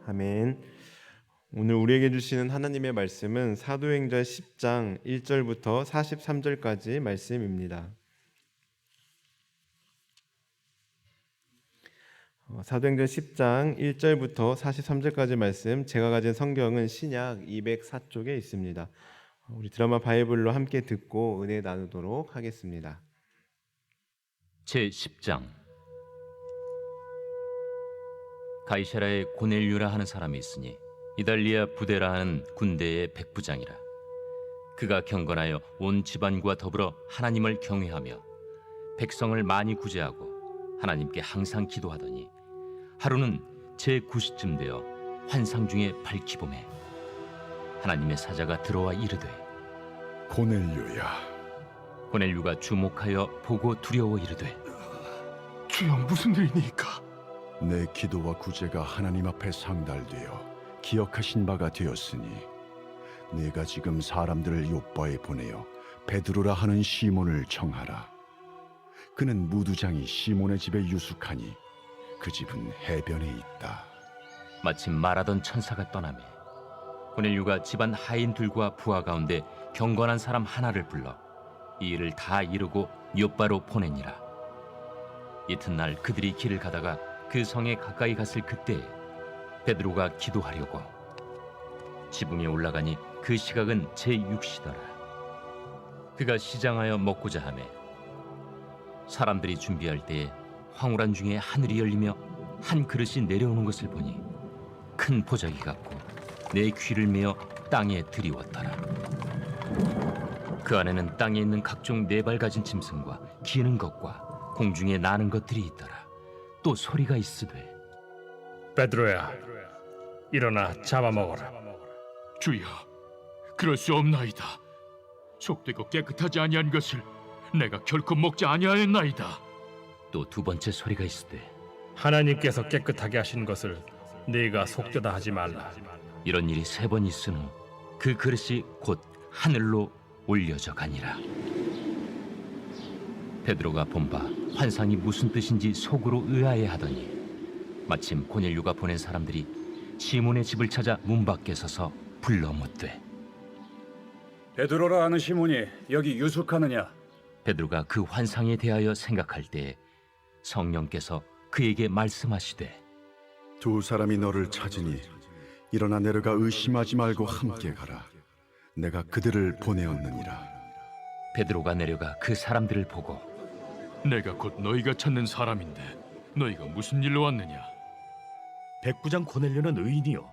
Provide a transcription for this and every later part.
아멘. 오늘 우리에게 주시는 하나님의 말씀은 사도행전 10장 1절부터 43절까지 말씀입니다. 사도행전 10장 1절부터 43절까지 말씀, 제가 가진 성경은 신약 204쪽에 있습니다. 우리 드라마 바이블로 함께 듣고 은혜 나누도록 하겠습니다. 제10장. 가이사라에 고넬류라 하는 사람이 있으니 이달리아 부대라 하는 군대의 백부장이라. 그가 경건하여 온 집안과 더불어 하나님을 경외하며 백성을 많이 구제하고 하나님께 항상 기도하더니 하루는 제9시쯤 되어 환상 중에 밝히봄에 하나님의 사자가 들어와 이르되, 고넬료야. 고넬류가 주목하여 보고 두려워 이르되, 주여, 무슨 일이니까? 내 기도와 구제가 하나님 앞에 상달되어 기억하신 바가 되었으니 내가 지금 사람들을 요빠에 보내어 베드로라 하는 시몬을 청하라. 그는 무두장이 시몬의 집에 유숙하니 그 집은 해변에 있다. 마침 말하던 천사가 떠나매 고넬류가 집안 하인들과 부하 가운데 경건한 사람 하나를 불러 이 일을 다 이루고 요빠로 보내니라. 이튿날 그들이 길을 가다가 그 성에 가까이 갔을 그때에 베드로가 기도하려고 지붕에 올라가니 그 시각은 제6시더라. 그가 시장하여 먹고자 하매 사람들이 준비할 때에 황홀한 중에 하늘이 열리며 한 그릇이 내려오는 것을 보니 큰 보자기 같고 내 귀를 메어 땅에 들이웠더라. 그 안에는 땅에 있는 각종 네 발 가진 짐승과 기는 것과 공중에 나는 것들이 있더라. 또 소리가 있으되, 베드로야, 일어나 잡아먹어라. 주여, 그럴 수 없나이다. 속되고 깨끗하지 아니한 것을 내가 결코 먹지 아니하였나이다. 또 두 번째 소리가 있으되, 하나님께서 깨끗하게 하신 것을 네가 속되다 하지 말라. 이런 일이 세 번 있은 후 그 그릇이 곧 하늘로 올려져 가니라. 베드로가 본 바 환상이 무슨 뜻인지 속으로 의아해하더니 마침 고넬류가 보낸 사람들이 시몬의 집을 찾아 문 밖에 서서 불러 묻되, 베드로라 하는 시몬이 여기 유숙하느냐? 베드로가 그 환상에 대하여 생각할 때에 성령께서 그에게 말씀하시되, 두 사람이 너를 찾으니 일어나 내려가 의심하지 말고 함께 가라. 내가 그들을 보내었느니라. 베드로가 내려가 그 사람들을 보고, 내가 곧 너희가 찾는 사람인데 너희가 무슨 일로 왔느냐? 백부장 고넬료는 의인이요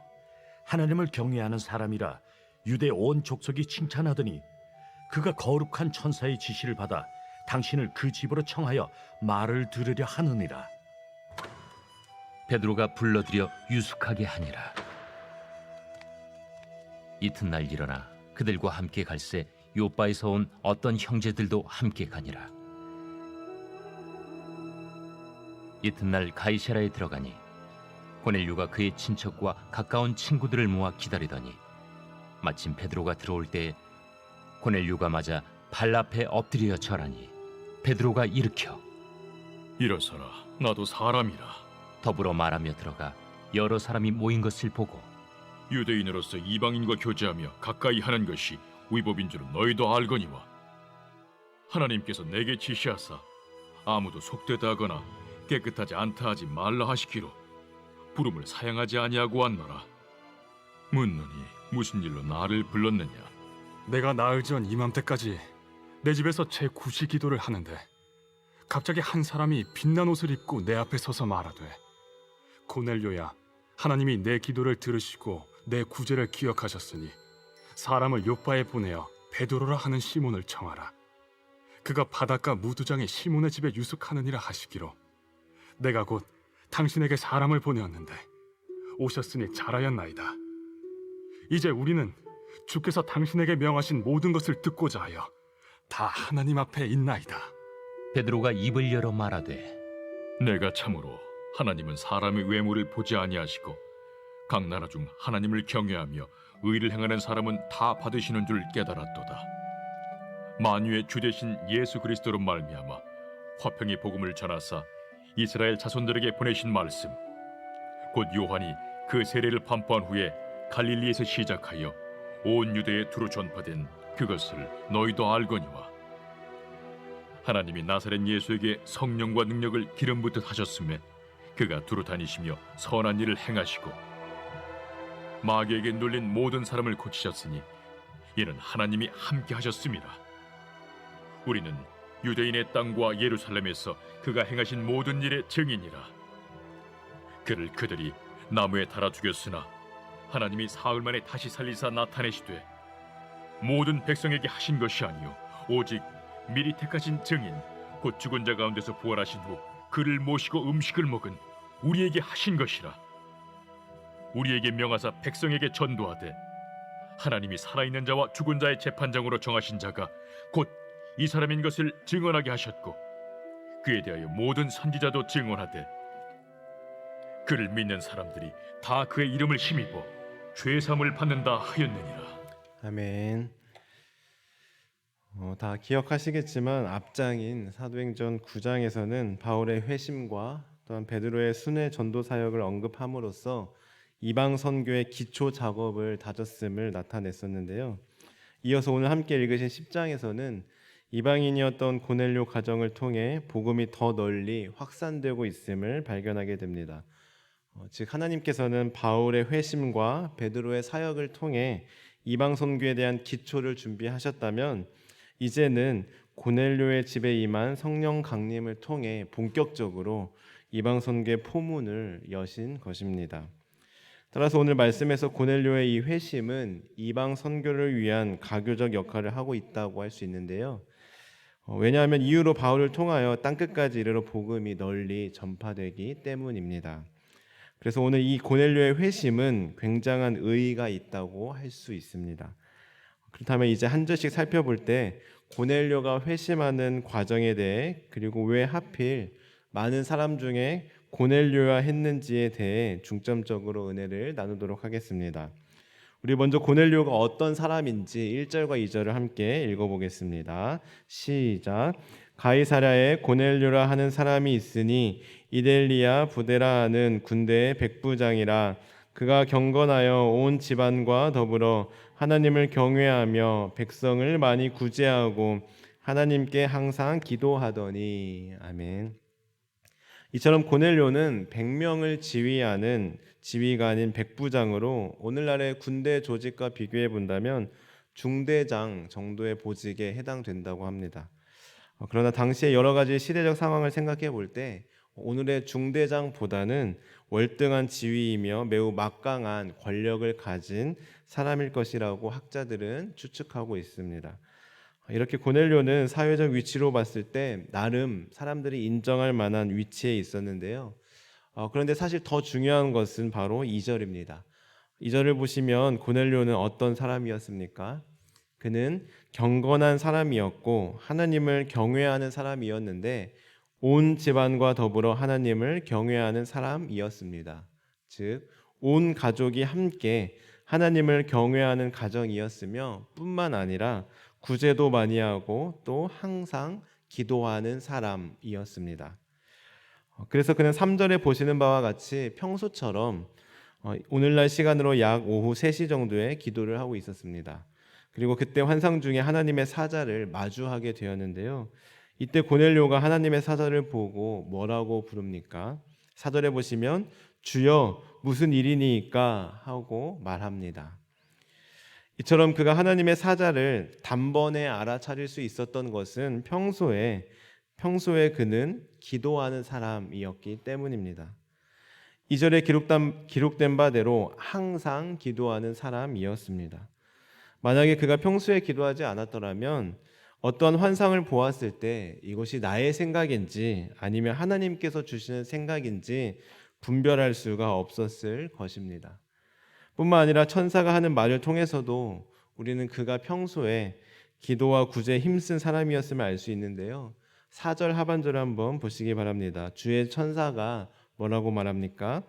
하나님을 경외하는 사람이라 유대 온 족속이 칭찬하더니 그가 거룩한 천사의 지시를 받아 당신을 그 집으로 청하여 말을 들으려 하느니라. 베드로가 불러들여 유숙하게 하니라. 이튿날 일어나 그들과 함께 갈새 요빠에서 온 어떤 형제들도 함께 가니라. 이튿날 가이사라에 들어가니 고넬류가 그의 친척과 가까운 친구들을 모아 기다리더니 마침 베드로가 들어올 때에 고넬류가 맞아 발 앞에 엎드려 절하니 베드로가 일으켜 일어서라, 나도 사람이라. 더불어 말하며 들어가 여러 사람이 모인 것을 보고, 유대인으로서 이방인과 교제하며 가까이 하는 것이 위법인 줄은 너희도 알거니와 하나님께서 내게 지시하사 아무도 속되다 하거나 깨끗하지 않다 하지 말라 하시기로 부름을 사양하지 아니하고 왔노라. 묻노니 무슨 일로 나를 불렀느냐? 내가 나흘 전 이맘때까지 내 집에서 제9시 기도를 하는데 갑자기 한 사람이 빛난 옷을 입고 내 앞에 서서 말하되, 고넬료야, 하나님이 내 기도를 들으시고 내 구제를 기억하셨으니 사람을 요빠에 보내어 베드로라 하는 시몬을 청하라. 그가 바닷가 무두장의 시몬의 집에 유숙하느니라 하시기로 내가 곧 당신에게 사람을 보내었는데 오셨으니 잘하였나이다. 이제 우리는 주께서 당신에게 명하신 모든 것을 듣고자 하여 다 하나님 앞에 있나이다. 베드로가 입을 열어 말하되, 내가 참으로 하나님은 사람의 외모를 보지 아니하시고 각 나라 중 하나님을 경외하며 의를 행하는 사람은 다 받으시는 줄 깨달았도다. 만유의 주 되신 예수 그리스도로 말미암아 화평의 복음을 전하사 이스라엘 자손들에게 보내신 말씀, 곧 요한이 그 세례를 반포한 후에 갈릴리에서 시작하여 온 유대에 두루 전파된 그것을 너희도 알거니와 하나님이 나사렛 예수에게 성령과 능력을 기름 붓듯 하셨음에 그가 두루 다니시며 선한 일을 행하시고 마귀에게 눌린 모든 사람을 고치셨으니 이는 하나님이 함께 하셨음이라. 우리는 유대인의 땅과 예루살렘에서 그가 행하신 모든 일의 증인이라. 그를 그들이 나무에 달아 죽였으나 하나님이 사흘 만에 다시 살리사 나타내시되 모든 백성에게 하신 것이 아니요 오직 미리 택하신 증인 곧 죽은 자 가운데서 부활하신 후 그를 모시고 음식을 먹은 우리에게 하신 것이라. 우리에게 명하사 백성에게 전도하되 하나님이 살아있는 자와 죽은 자의 재판장으로 정하신 자가 곧 이 사람인 것을 증언하게 하셨고 그에 대하여 모든 선지자도 증언하되 그를 믿는 사람들이 다 그의 이름을 힘입어 죄사함을 받는다 하였느니라. 아멘. 다 기억하시겠지만 앞장인 사도행전 9장에서는 바울의 회심과 또한 베드로의 순회 전도 사역을 언급함으로써 이방 선교의 기초 작업을 다졌음을 나타냈었는데요. 이어서 오늘 함께 읽으신 10장에서는 이방인이었던 고넬료 가정을 통해 복음이 더 널리 확산되고 있음을 발견하게 됩니다. 즉 하나님께서는 바울의 회심과 베드로의 사역을 통해 이방 선교에 대한 기초를 준비하셨다면 이제는 고넬료의 집에 임한 성령 강림을 통해 본격적으로 이방 선교의 포문을 여신 것입니다. 따라서 오늘 말씀에서 고넬료의 이 회심은 이방 선교를 위한 가교적 역할을 하고 있다고 할 수 있는데요. 왜냐하면 이후로 바울을 통하여 땅끝까지 이르러 복음이 널리 전파되기 때문입니다. 그래서 오늘 이 고넬료의 회심은 굉장한 의의가 있다고 할 수 있습니다. 그렇다면 이제 한 절씩 살펴볼 때 고넬료가 회심하는 과정에 대해 그리고 왜 하필 많은 사람 중에 고넬료야 했는지에 대해 중점적으로 은혜를 나누도록 하겠습니다. 우리 먼저 고넬료가 어떤 사람인지 1절과 2절을 함께 읽어보겠습니다. 시작. 가이사랴에 고넬료라 하는 사람이 있으니 이델리야 부데라 하는 군대의 백부장이라. 그가 경건하여 온 집안과 더불어 하나님을 경외하며 백성을 많이 구제하고 하나님께 항상 기도하더니. 아멘. 이처럼 고넬료는 100명을 지휘하는 지휘가 아닌 백부장으로 오늘날의 군대 조직과 비교해 본다면 중대장 정도의 보직에 해당된다고 합니다. 그러나 당시의 여러 가지 시대적 상황을 생각해 볼 때 오늘의 중대장보다는 월등한 지위이며 매우 막강한 권력을 가진 사람일 것이라고 학자들은 추측하고 있습니다. 이렇게 고넬료는 사회적 위치로 봤을 때 나름 사람들이 인정할 만한 위치에 있었는데요. 그런데 사실 더 중요한 것은 바로 2절입니다. 2절을 보시면 고넬료는 어떤 사람이었습니까? 그는 경건한 사람이었고 하나님을 경외하는 사람이었는데 온 집안과 더불어 하나님을 경외하는 사람이었습니다. 즉, 온 가족이 함께 하나님을 경외하는 가정이었으며 뿐만 아니라 구제도 많이 하고 또 항상 기도하는 사람이었습니다. 그래서 그는 3절에 보시는 바와 같이 평소처럼 오늘날 시간으로 약 오후 3시 정도에 기도를 하고 있었습니다. 그리고 그때 환상 중에 하나님의 사자를 마주하게 되었는데요. 이때 고넬료가 하나님의 사자를 보고 뭐라고 부릅니까? 4절에 보시면 주여 무슨 일이니까 하고 말합니다. 이처럼 그가 하나님의 사자를 단번에 알아차릴 수 있었던 것은 평소에 그는 기도하는 사람이었기 때문입니다. 2절에 기록된 바대로 항상 기도하는 사람이었습니다. 만약에 그가 평소에 기도하지 않았더라면 어떤 환상을 보았을 때 이것이 나의 생각인지 아니면 하나님께서 주시는 생각인지 분별할 수가 없었을 것입니다. 뿐만 아니라 천사가 하는 말을 통해서도 우리는 그가 평소에 기도와 구제에 힘쓴 사람이었음을 알 수 있는데요. 4절 하반절을 한번 보시기 바랍니다. 주의 천사가 뭐라고 말합니까?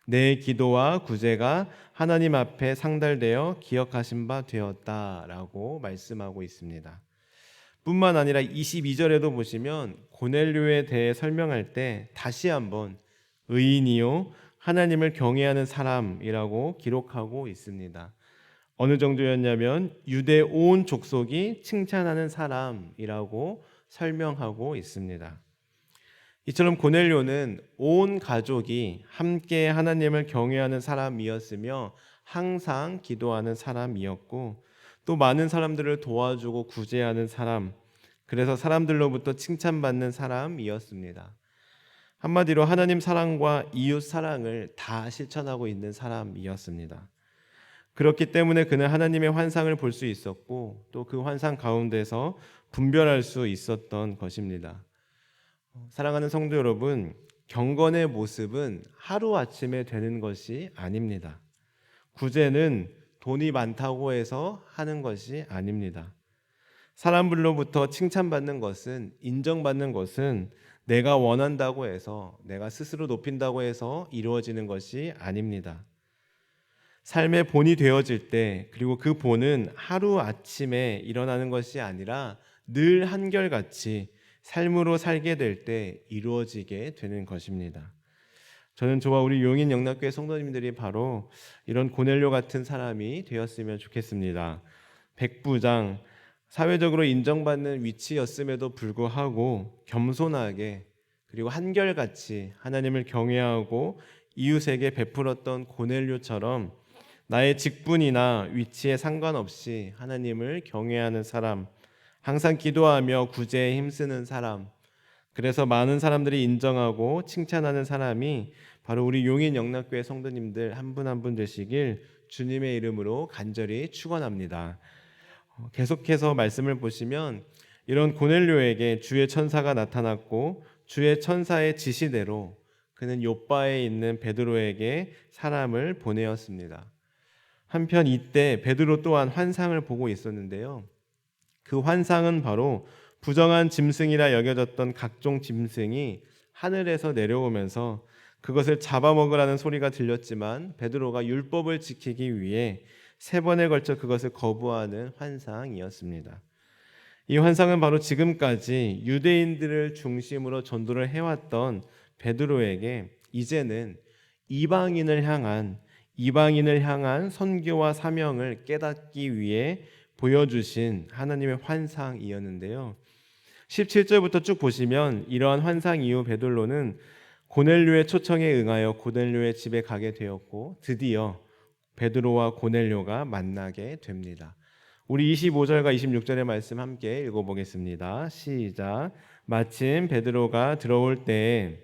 내 기도와 구제가 하나님 앞에 상달되어 기억하신 바 되었다라고 말씀하고 있습니다. 뿐만 아니라 22절에도 보시면 고넬료에 대해 설명할 때 다시 한번 의인이요 하나님을 경외하는 사람이라고 기록하고 있습니다. 어느 정도였냐면 유대 온 족속이 칭찬하는 사람이라고 설명하고 있습니다. 이처럼 고넬료는 온 가족이 함께 하나님을 경외하는 사람이었으며 항상 기도하는 사람이었고 또 많은 사람들을 도와주고 구제하는 사람, 그래서 사람들로부터 칭찬받는 사람이었습니다. 한마디로 하나님 사랑과 이웃 사랑을 다 실천하고 있는 사람이었습니다. 그렇기 때문에 그는 하나님의 환상을 볼 수 있었고 또 그 환상 가운데서 분별할 수 있었던 것입니다. 사랑하는 성도 여러분, 경건의 모습은 하루아침에 되는 것이 아닙니다. 구제는 돈이 많다고 해서 하는 것이 아닙니다. 사람들로부터 칭찬받는 것은, 인정받는 것은 내가 원한다고 해서, 내가 스스로 높인다고 해서 이루어지는 것이 아닙니다. 삶의 본이 되어질 때, 그리고 그 본은 하루아침에 일어나는 것이 아니라 늘 한결같이 삶으로 살게 될 때 이루어지게 되는 것입니다. 저는 저와 우리 용인 영락교회 성도님들이 바로 이런 고넬료 같은 사람이 되었으면 좋겠습니다. 백부장, 사회적으로 인정받는 위치였음에도 불구하고 겸손하게 그리고 한결같이 하나님을 경외하고 이웃에게 베풀었던 고넬료처럼 나의 직분이나 위치에 상관없이 하나님을 경외하는 사람, 항상 기도하며 구제에 힘쓰는 사람, 그래서 많은 사람들이 인정하고 칭찬하는 사람이 바로 우리 용인 영락교회 성도님들 한 분 한 분 되시길 주님의 이름으로 간절히 축원합니다. 계속해서 말씀을 보시면 이런 고넬료에게 주의 천사가 나타났고 주의 천사의 지시대로 그는 요바에 있는 베드로에게 사람을 보내었습니다. 한편 이때 베드로 또한 환상을 보고 있었는데요. 그 환상은 바로 부정한 짐승이라 여겨졌던 각종 짐승이 하늘에서 내려오면서 그것을 잡아먹으라는 소리가 들렸지만 베드로가 율법을 지키기 위해 3번에 걸쳐 그것을 거부하는 환상이었습니다. 이 환상은 바로 지금까지 유대인들을 중심으로 전도를 해왔던 베드로에게 이제는 이방인을 향한 선교와 사명을 깨닫기 위해 보여주신 하나님의 환상이었는데요. 17절부터 쭉 보시면 이러한 환상 이후 베드로는 고넬료의 초청에 응하여 고넬료의 집에 가게 되었고 드디어 베드로와 고넬료가 만나게 됩니다. 우리 25절과 26절의 말씀 함께 읽어보겠습니다. 시작. 마침 베드로가 들어올 때에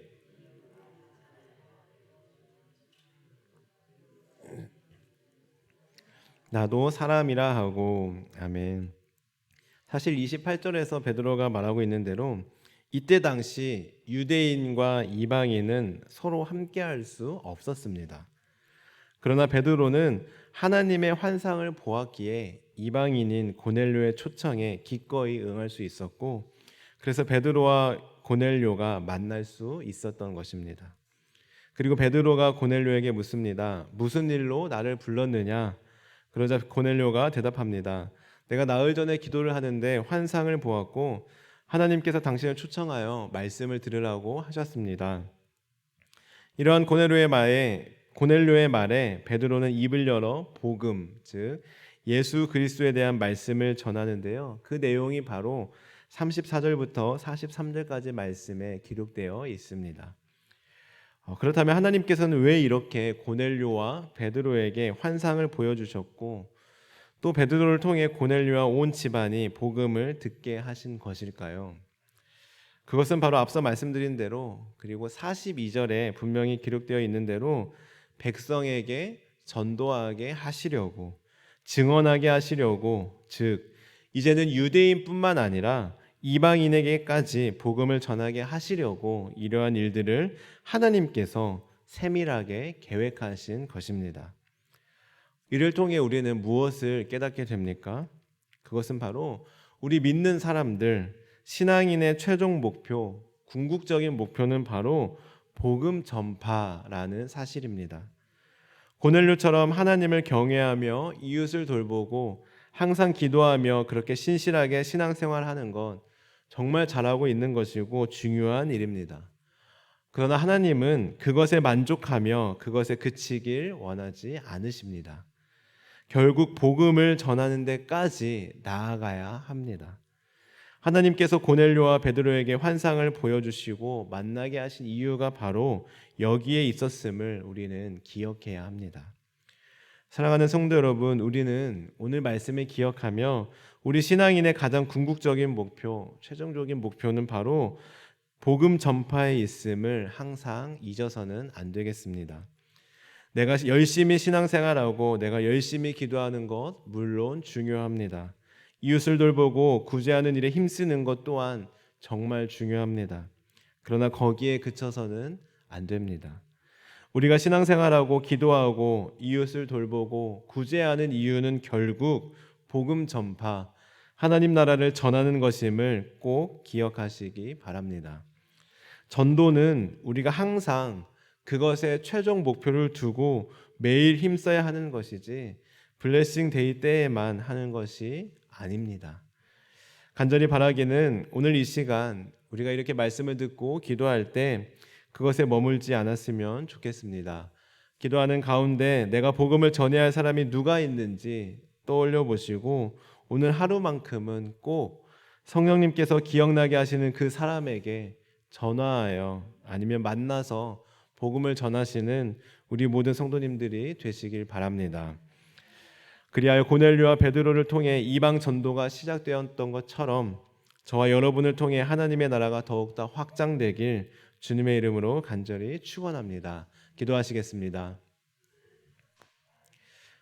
나도 사람이라 하고. 아멘. 사실 28절에서 베드로가 말하고 있는 대로 이때 당시 유대인과 이방인은 서로 함께할 수 없었습니다. 그러나 베드로는 하나님의 환상을 보았기에 이방인인 고넬료의 초청에 기꺼이 응할 수 있었고 그래서 베드로와 고넬료가 만날 수 있었던 것입니다. 그리고 베드로가 고넬료에게 묻습니다. 무슨 일로 나를 불렀느냐? 그러자 고넬료가 대답합니다. 내가 나흘 전에 기도를 하는데 환상을 보았고 하나님께서 당신을 초청하여 말씀을 들으라고 하셨습니다. 이러한 고넬료의 말에 베드로는 입을 열어 복음, 즉 예수 그리스도에 대한 말씀을 전하는데요. 그 내용이 바로 34절부터 43절까지 말씀에 기록되어 있습니다. 그렇다면 하나님께서는 왜 이렇게 고넬료와 베드로에게 환상을 보여주셨고 또 베드로를 통해 고넬료와 온 집안이 복음을 듣게 하신 것일까요? 그것은 바로 앞서 말씀드린 대로 그리고 42절에 분명히 기록되어 있는 대로 백성에게 전도하게 하시려고, 증언하게 하시려고, 즉 이제는 유대인뿐만 아니라 이방인에게까지 복음을 전하게 하시려고 이러한 일들을 하나님께서 세밀하게 계획하신 것입니다. 이를 통해 우리는 무엇을 깨닫게 됩니까? 그것은 바로 우리 믿는 사람들, 신앙인의 최종 목표, 궁극적인 목표는 바로 복음 전파라는 사실입니다. 고넬료처럼 하나님을 경외하며 이웃을 돌보고 항상 기도하며 그렇게 신실하게 신앙생활하는 것 정말 잘하고 있는 것이고 중요한 일입니다. 그러나 하나님은 그것에 만족하며 그것에 그치길 원하지 않으십니다. 결국 복음을 전하는 데까지 나아가야 합니다. 하나님께서 고넬료와 베드로에게 환상을 보여주시고 만나게 하신 이유가 바로 여기에 있었음을 우리는 기억해야 합니다. 사랑하는 성도 여러분, 우리는 오늘 말씀을 기억하며 우리 신앙인의 가장 궁극적인 목표, 최종적인 목표는 바로 복음 전파에 있음을 항상 잊어서는 안 되겠습니다. 내가 열심히 신앙생활하고 내가 열심히 기도하는 것 물론 중요합니다. 이웃을 돌보고 구제하는 일에 힘쓰는 것 또한 정말 중요합니다. 그러나 거기에 그쳐서는 안 됩니다. 우리가 신앙생활하고 기도하고 이웃을 돌보고 구제하는 이유는 결국 복음 전파, 하나님 나라를 전하는 것임을 꼭 기억하시기 바랍니다. 전도는 우리가 항상 그것에 최종 목표를 두고 매일 힘써야 하는 것이지 블레싱 데이 때에만 하는 것이 아닙니다. 간절히 바라기는 오늘 이 시간 우리가 이렇게 말씀을 듣고 기도할 때 그것에 머물지 않았으면 좋겠습니다. 기도하는 가운데 내가 복음을 전해야 할 사람이 누가 있는지 떠올려 보시고 오늘 하루만큼은 꼭 성령님께서 기억나게 하시는 그 사람에게 전화하여 아니면 만나서 복음을 전하시는 우리 모든 성도님들이 되시길 바랍니다. 그리하여 고넬료와 베드로를 통해 이방 전도가 시작되었던 것처럼 저와 여러분을 통해 하나님의 나라가 더욱더 확장되길 주님의 이름으로 간절히 축원합니다. 기도하시겠습니다.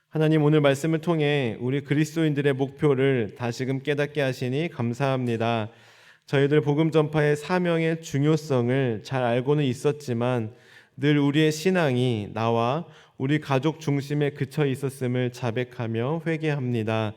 하나님, 오늘 말씀을 통해 우리 그리스도인들의 목표를 다시금 깨닫게 하시니 감사합니다. 저희들 복음 전파의 사명의 중요성을 잘 알고는 있었지만 늘 우리의 신앙이 나와 우리 가족 중심에 그쳐 있었음을 자백하며 회개합니다.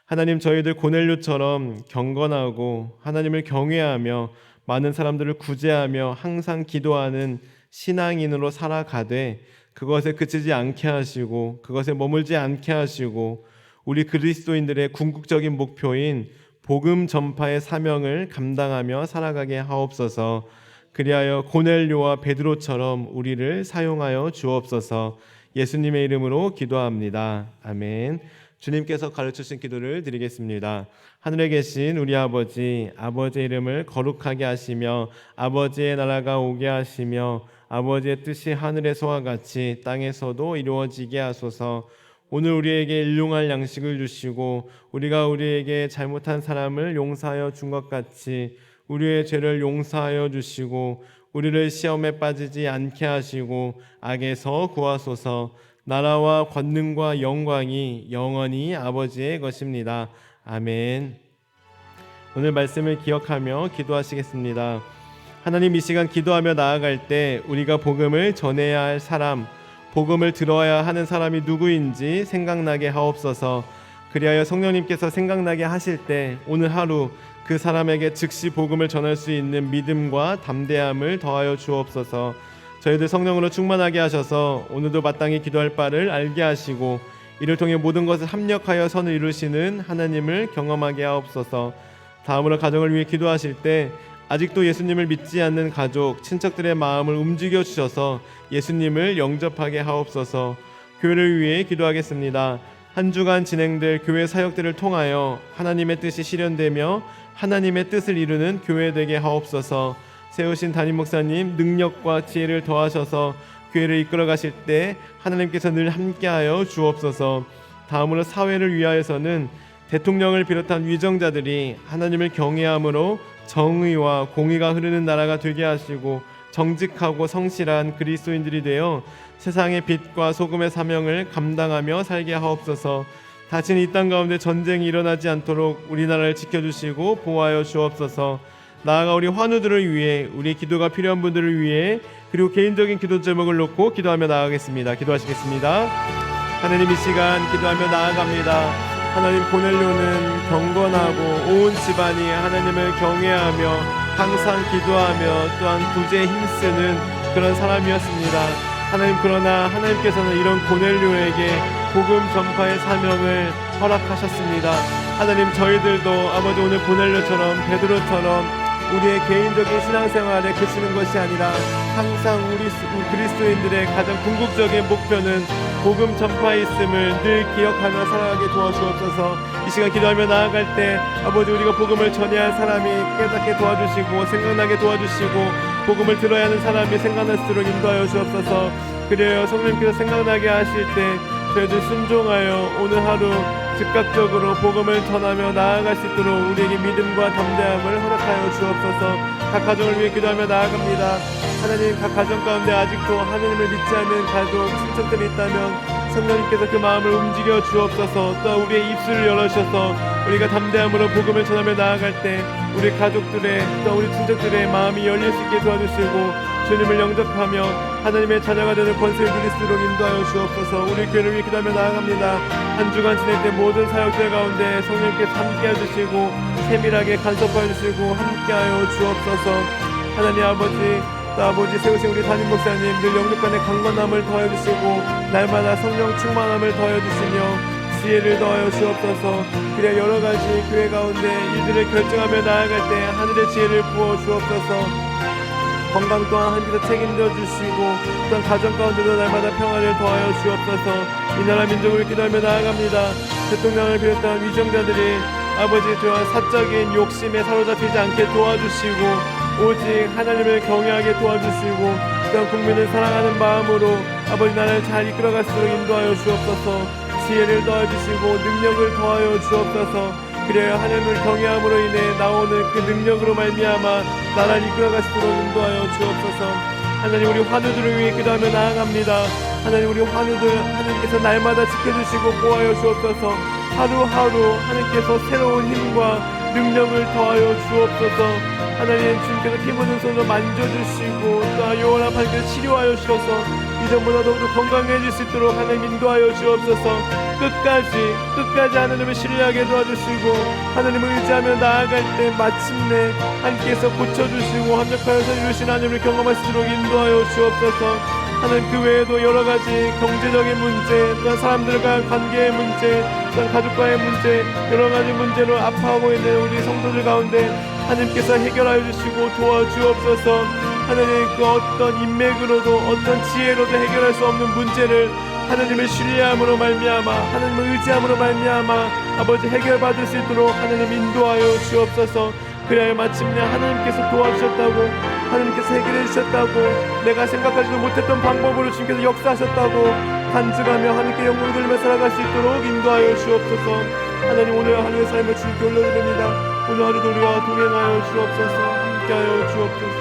하나님, 저희들 고넬료처럼 경건하고 하나님을 경외하며 많은 사람들을 구제하며 항상 기도하는 신앙인으로 살아가되 그것에 그치지 않게 하시고 그것에 머물지 않게 하시고 우리 그리스도인들의 궁극적인 목표인 복음 전파의 사명을 감당하며 살아가게 하옵소서. 그리하여 고넬료와 베드로처럼 우리를 사용하여 주옵소서. 예수님의 이름으로 기도합니다. 아멘. 주님께서 가르치신 기도를 드리겠습니다. 하늘에 계신 우리 아버지, 아버지의 이름을 거룩하게 하시며 아버지의 나라가 오게 하시며 아버지의 뜻이 하늘에서와 같이 땅에서도 이루어지게 하소서. 오늘 우리에게 일용할 양식을 주시고 우리가 우리에게 잘못한 사람을 용서하여 준 것 같이 우리의 죄를 용서하여 주시고 우리를 시험에 빠지지 않게 하시고 악에서 구하소서. 나라와 권능과 영광이 영원히 아버지의 것입니다. 아멘. 오늘 말씀을 기억하며 기도하시겠습니다. 하나님, 이 시간 기도하며 나아갈 때 우리가 복음을 전해야 할 사람, 복음을 들어야 하는 사람이 누구인지 생각나게 하옵소서. 그리하여 성령님께서 생각나게 하실 때 오늘 하루 그 사람에게 즉시 복음을 전할 수 있는 믿음과 담대함을 더하여 주옵소서. 저희들 성령으로 충만하게 하셔서 오늘도 마땅히 기도할 바를 알게 하시고 이를 통해 모든 것을 합력하여 선을 이루시는 하나님을 경험하게 하옵소서. 다음으로 가정을 위해 기도하실 때 아직도 예수님을 믿지 않는 가족, 친척들의 마음을 움직여 주셔서 예수님을 영접하게 하옵소서. 교회를 위해 기도하겠습니다. 한 주간 진행될 교회 사역들을 통하여 하나님의 뜻이 실현되며 하나님의 뜻을 이루는 교회 되게 하옵소서. 세우신 담임 목사님 능력과 지혜를 더하셔서 교회를 이끌어 가실 때 하나님께서 늘 함께하여 주옵소서. 다음으로 사회를 위하여서는 대통령을 비롯한 위정자들이 하나님을 경외함으로 정의와 공의가 흐르는 나라가 되게 하시고 정직하고 성실한 그리스도인들이 되어 세상의 빛과 소금의 사명을 감당하며 살게 하옵소서. 다시는 이 땅 가운데 전쟁이 일어나지 않도록 우리나라를 지켜주시고 보호하여 주옵소서. 나아가 우리 환우들을 위해, 우리 기도가 필요한 분들을 위해, 그리고 개인적인 기도 제목을 놓고 기도하며 나아가겠습니다. 기도하시겠습니다. 하나님, 이 시간 기도하며 나아갑니다. 하나님, 고넬료는 경건하고 온 집안이 하나님을 경외하며 항상 기도하며 또한 구제에 힘쓰는 그런 사람이었습니다. 하나님, 그러나 하나님께서는 이런 고넬료에게 복음 전파의 사명을 허락하셨습니다. 하나님, 저희들도 아버지 오늘 고넬료처럼 베드로처럼 우리의 개인적인 신앙생활에 그치는 것이 아니라 항상 우리 그리스도인들의 가장 궁극적인 목표는 복음 전파에 있음을 늘 기억하며 살아가게 도와주옵소서. 이 시간 기도하며 나아갈 때 아버지 우리가 복음을 전해야 할 사람이 깨닫게 도와주시고 생각나게 도와주시고 복음을 들어야 하는 사람이 생각날수록 인도하여 주옵소서. 그래요 성령님께서 생각나게 하실 때 저희들 순종하여 오늘 하루 즉각적으로 복음을 전하며 나아갈 수 있도록 우리에게 믿음과 담대함을 허락하여 주옵소서. 각 가정을 위해 기도하며 나아갑니다. 하나님 각 가정 가운데 아직도 하나님을 믿지 않는 가족, 친척들이 있다면 성령님께서 그 마음을 움직여 주옵소서. 또 우리의 입술을 열어주셔서 우리가 담대함으로 복음을 전하며 나아갈 때 우리 가족들의 또 우리 친척들의 마음이 열릴 수 있게 도와주시고 주님을 영접하며 하나님의 자녀가 되는 권세를 누릴 수 있도록 인도하여 주옵소서. 우리 교회를 위해 기도하며 나아갑니다. 한 주간 지낼 때 모든 사역들 가운데 성령님께서 함께해 주시고 세밀하게 간섭하여 주시고 함께하여 주옵소서. 하나님 아버지 또 아버지 세우신 우리 담임 목사님 늘 영육간의 강건함을 더하여 주시고 날마다 성령 충만함을 더하여 주시며 지혜를 더하여 주옵소서. 그래 여러 가지 교회 가운데 이들을 결정하며 나아갈 때 하늘의 지혜를 부어 주옵소서. 건강 또한 하나님께서 책임져 주시고 또한 가정 가운데도 날마다 평안을 더하여 주옵소서. 이 나라 민족을 기도하며 나아갑니다. 대통령을 비롯한 위정자들이 아버지 또한 사적인 욕심에 사로잡히지 않게 도와주시고 오직 하나님을 경외하게 도와주시고 또한 국민을 사랑하는 마음으로 아버지 나라를 잘 이끌어갈 수 있도록 인도하여 주옵소서. 지혜를 더하여 주시고 능력을 더하여 주옵소서. 그래야 하나님을 경외함으로 인해 나오는 그 능력으로 말미암아 나라를 이끌어갈 수 있도록 인도하여 주옵소서. 하나님 우리 환우들을 위해 기도하며 나아갑니다. 하나님 우리 환우들 하나님께서 날마다 지켜주시고 보호하여 주옵소서. 하루하루 하나님께서 새로운 힘과 능력을 더하여 주옵소서. 하나님 주님께서 피부는 손으로 만져주시고 또 요원한 하나님께서 치료하여 주셔서 이전보다 더욱더 건강해질 수 있도록 하나님 인도하여 주옵소서. 끝까지 하나님을 신뢰하게 도와주시고 하나님을 의지하며 나아갈 때 마침내 하나님께서 고쳐주시고 합력하여서 이루신 하나님을 경험할 수 있도록 인도하여 주옵소서. 하나님 그 외에도 여러 가지 경제적인 문제, 또한 사람들과 관계의 문제, 또한 가족과의 문제, 여러 가지 문제로 아파하고 있는 우리 성도들 가운데 하나님께서 해결하여 주시고 도와주옵소서. 하나님 그 어떤 인맥으로도 어떤 지혜로도 해결할 수 없는 문제를 하나님을 신뢰함으로 말미암아 하나님을 의지함으로 말미암아 아버지 해결받을 수 있도록 하나님 인도하여 주옵소서. 그래야 마침내 하나님께서 도와주셨다고 하나님께서 해결해 주셨다고 내가 생각하지도 못했던 방법으로 주님께서 역사하셨다고 간증하며 하나님께 영광을 돌리며 살아갈 수 있도록 인도하여 주옵소서. 하나님 오늘 하루의 삶을 주님께 올려드립니다. 오늘 하루도 우리와 동행하여 주옵소서. 함께하여 주옵소서.